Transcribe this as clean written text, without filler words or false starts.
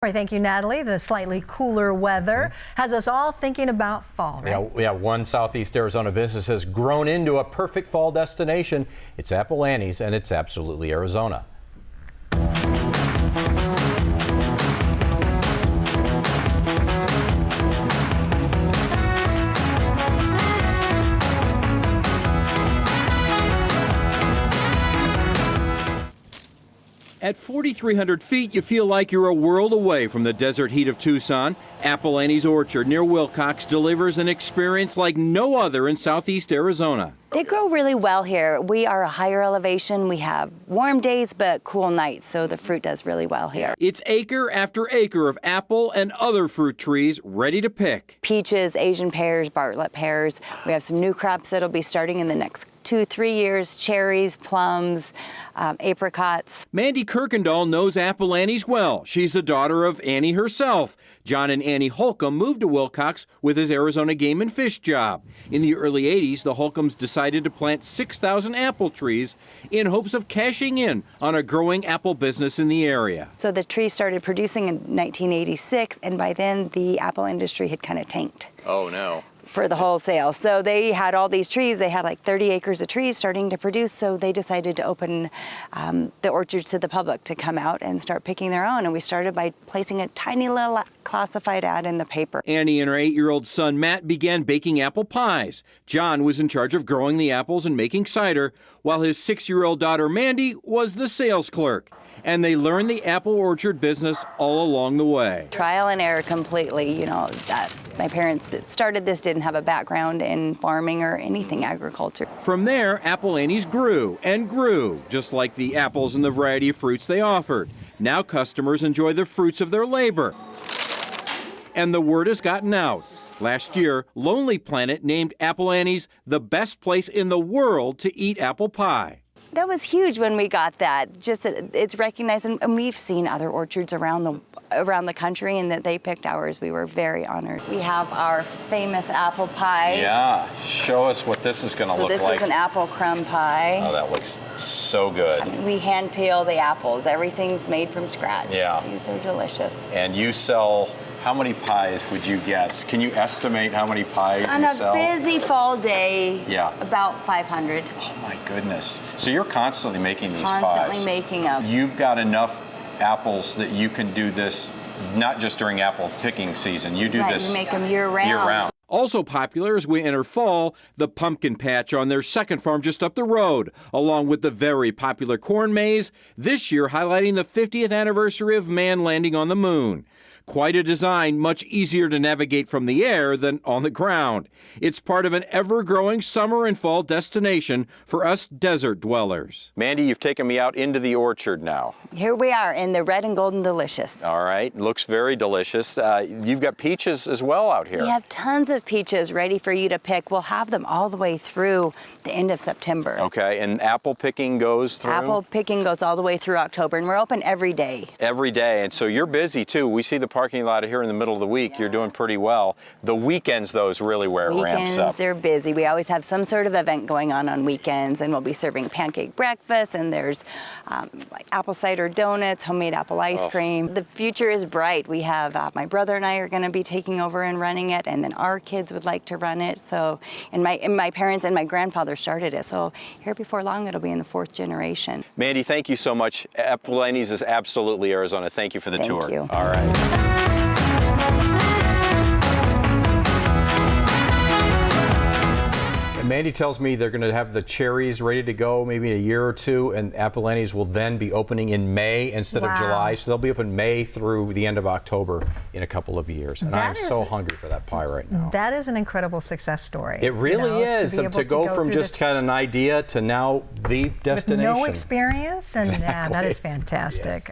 All right, thank you, Natalie. The slightly cooler weather has us all thinking about fall, right? Yeah, one Southeast Arizona business has grown into a perfect fall destination. It's Apple Annie's, and it's absolutely Arizona. At 4,300 feet, you feel like you're a world away from the desert heat of Tucson. Apple Annie's Orchard near Willcox delivers an experience like no other in Southeast Arizona. They grow really well here. We are a higher elevation. We have warm days but cool nights, so the fruit does really well here. It's acre after acre of apple and other fruit trees ready to pick. Peaches, Asian pears, Bartlett pears. We have some new crops that'll be starting in the next 2-3 years, cherries, plums, apricots. Mandy Kirkendall knows Apple Annie's well. She's the daughter of Annie herself. John and Annie Holcomb moved to Willcox with his Arizona Game and Fish job. In the early 80s, the Holcombs decided to plant 6,000 apple trees in hopes of cashing in on a growing apple business in the area. So the trees started producing in 1986, and by then the apple industry had kind of tanked. Oh, no. For the wholesale. So they had all these trees. They had like 30 acres of trees starting to produce. So they decided to open the orchards to the public to come out and start picking their own. And we started by placing a tiny little classified ad in the paper. Annie and her 8-year-old son Matt began baking apple pies. John was in charge of growing the apples and making cider, while his 6-year-old daughter Mandy was the sales clerk. And they learned the apple orchard business all along the way. Trial and error completely. You know, that my parents that started this didn't have a background in farming or anything agriculture. From there, Apple Annie's grew and grew, just like the apples and the variety of fruits they offered. Now customers enjoy the fruits of their labor. And the word has gotten out. Last year, Lonely Planet named Apple Annie's the best place in the world to eat apple pie. That was huge when we got that. Just that it's recognized, and we've seen other orchards around the country, and that they picked ours. We were very honored. We have our famous apple pies. Yeah, show us what this is going to look like. This is an apple crumb pie. Oh, that looks so good. I mean, we hand peel the apples. Everything's made from scratch. Yeah. These are delicious. And you sell, how many pies would you guess? Can you estimate how many pies you sell? On a busy fall day, yeah, about 500. Oh my goodness. So you're constantly making these pies. Constantly making them. You've got enough apples that you can do this not just during apple picking season. You do this you make them year-round. Year-round. Also popular as we enter fall, the pumpkin patch on their second farm just up the road, along with the very popular corn maze, this year highlighting the 50th anniversary of man landing on the moon. Quite a design, much easier to navigate from the air than on the ground. It's part of an ever-growing summer and fall destination for us desert dwellers. Mandy, you've taken me out into the orchard now. Here we are in the red and golden delicious. All right, looks very delicious. You've got peaches as well out here. We have tons of peaches ready for you to pick. We'll have them all the way through the end of September. Okay, and apple picking goes through? Apple picking goes all the way through October, and we're open every day. Every day, and so you're busy too. We see the parking lot here in the middle of the week. Yeah. You're doing pretty well. The weekends, though, is really where it ramps up. They're busy. We always have some sort of event going on weekends, and we'll be serving pancake breakfast, and there's like apple cider donuts, homemade apple ice cream. The future is bright. We have my brother and I are going to be taking over and running it, and then our kids would like to run it. So, and my parents and my grandfather started it. So here before long, it'll be in the 4th generation. Mandy, thank you so much. Apple Annie's is absolutely Arizona. Thank you for the tour. Thank you. All right. Mandy tells me they're going to have the cherries ready to go maybe in a year or two, and Apple Annie's will then be opening in May instead of July. So they'll be open May through the end of October in a couple of years. And I'm so hungry for that pie right now. That is an incredible success story. It really is. To go from just kind of an idea to now the destination. With no experience, and that is fantastic. Yes.